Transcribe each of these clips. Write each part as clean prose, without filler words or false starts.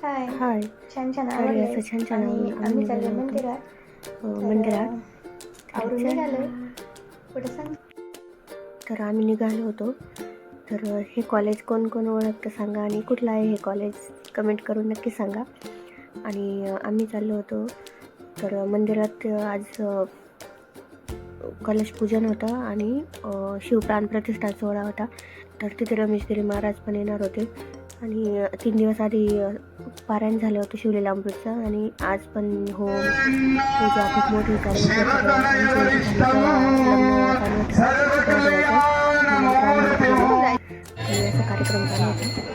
हाय हाय. छान छान तर आवडलंय. असं छान छान आणि आम्ही आम्ही चाललोय निघालो मंदिरात. होतो मंदिरात. आवरून निघालोय. कुठं सांग. तर आम्ही निघालो होतो. तर हे कॉलेज कोण कोण ओळखतं सांगा, आणि कुठलं आहे हे कॉलेज कमेंट करून नक्की सांगा. आणि आम्ही चाललो होतो. तर मंदिरात आज कलश पूजन होतं आणि शिवप्राण प्रतिष्ठा सोहळा होता. तर तिथे रमेशगिरी महाराज पण येणार होते. आणि 3 दिवस आधी पारायण झालं होतं शिवलीला अमृतचं. आणि आज पण पूजा खूप मोठी चालू होती. तर आमच्या इथे झालं लग्न चालू होतं आणि असा कार्यक्रम चालू होता.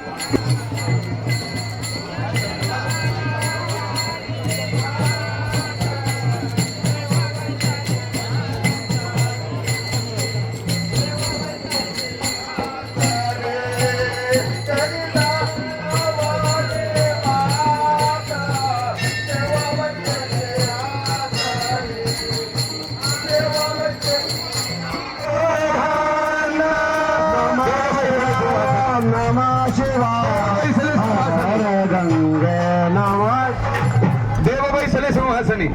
सिंहासनी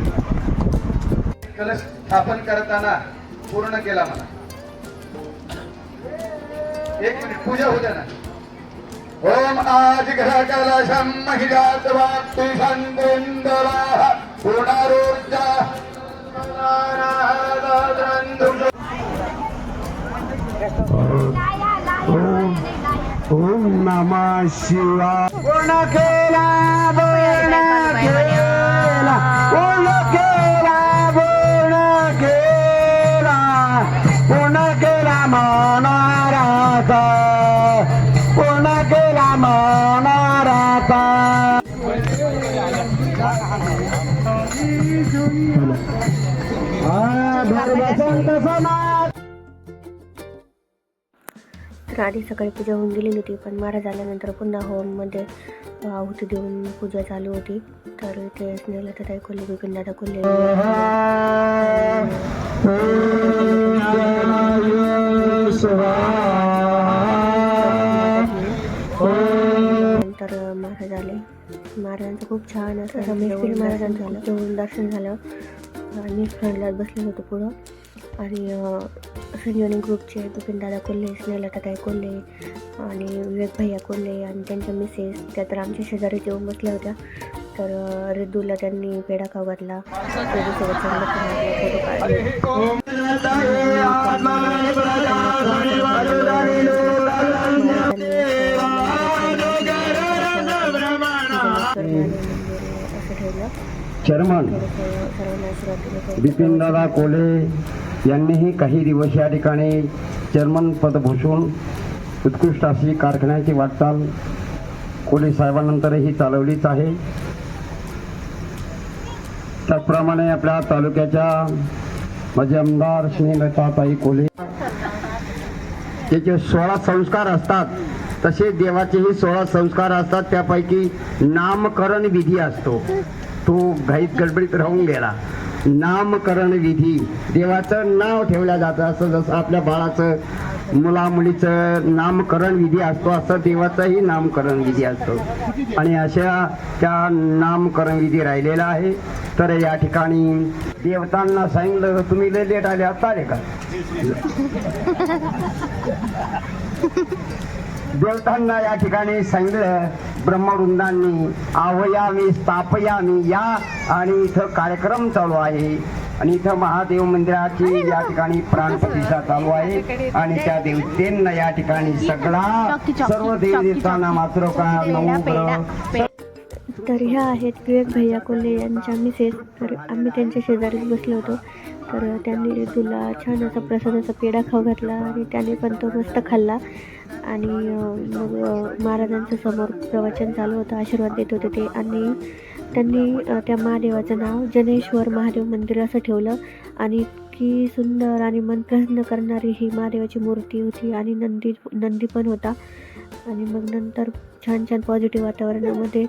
कलश स्थापन करताना पूर्ण केला मला. 1 मिनिट पूजा होऊ द्या ना. ओम आज ग्रह कलशम महिजात वाक्ति संदेंदराः पूर्णारोर्जा ओम नमः शिवाय. पूर्ण केला तर आधी सकाळी पूजा होऊन गेलेली होती, पण महाराज आल्यानंतर पुन्हा होममध्ये आहुती देऊन पूजा चालू होती. तर इथे स्नेहलताताई कोल्हे, बिपिनदादा कोल्हे, नंतर महाराज आले. महाराजांचं खूप छान असं रमेशगिरी महाराजांचं झालं. जेवून दर्शन झालं. आम्ही फ्रंटला बसलेलो होतो पुढं. आणि संजीवनी ग्रुपचे बिपिनदादा कोल्हे, स्नेहलताताई कोल्हे आणि विवेक भैया कोल्हे आणि त्यांच्या मिसेस त्या तर आमच्या शेजारी येऊन बसल्या होत्या. तर रिद्धूला त्यांनी पेढा खाऊ घातला. रिद्धूसोबत फोटो काढले. चेअरमन बिपिनदादा कोल्हे यांनीही काही दिवस या ठिकाणी चेअरमन पद भूषवून उत्कृष्ट अशी कारखान्याची वाटचाल कोल्हे साहेबांनंतरही चालवलीच आहे. त्याचप्रमाणे आपल्या तालुक्याच्या माजी आमदार स्नेहलताताई कोल्हे त्याचे 16 संस्कार असतात, तसे देवाचेही 16 संस्कार असतात. त्यापैकी नामकरण विधी असतो. तो घाईत गडबडीत राहून गेला. नामकरण विधी, देवाचं नाव ठेवलं जातं. असं जसं आपल्या बाळाचं मुलामुलीचं नामकरण विधी असतो, असं देवाचाही नामकरण विधी असतो. आणि अशा त्या नामकरण विधी राहिलेला आहे. तर या ठिकाणी देवतांना सांगितलं तुम्ही लय लेट आले, आता आले का? देवतांना या ठिकाणी सांगितलं ब्रह्मवृंदांनी आव्हायामी स्थापयामी या. आणि इथं कार्यक्रम चालू आहे. आणि इथं महादेव मंदिराची या ठिकाणी प्राणप्रतिष्ठा चालू आहे. आणि त्या देवतेंना या ठिकाणी सगळा सर्व देवतांना मात्र का नऊ. तर ह्या आहेत विवेक भैया कोल्हे यांच्या मिसेस. तर आम्ही त्यांच्या शेजारीच बसलो होतो. तर त्यांनी रिद्धूला छान असा प्रसादाचा पेढा खाऊ घातला आणि त्याने पण तो मस्त खाल्ला. आणि मग महाराजांच्या समोर प्रवचन चालू होतं, आशीर्वाद देत होते ते. आणि त्यांनी त्या महादेवाचं नाव जनेश्वर महादेव मंदिर असं ठेवलं. आणि इतकी सुंदर आणि मन प्रसन्न करणारी ही महादेवाची मूर्ती होती. आणि नंदी पण होता. आणि मग नंतर छान छान पॉझिटिव्ह वातावरणामध्ये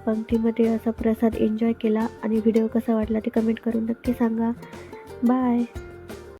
पंक्तीमध्ये असा प्रसाद एन्जॉय केला. आणि व्हिडिओ कसा वाटला ते कमेंट करून नक्की सांगा. बाय.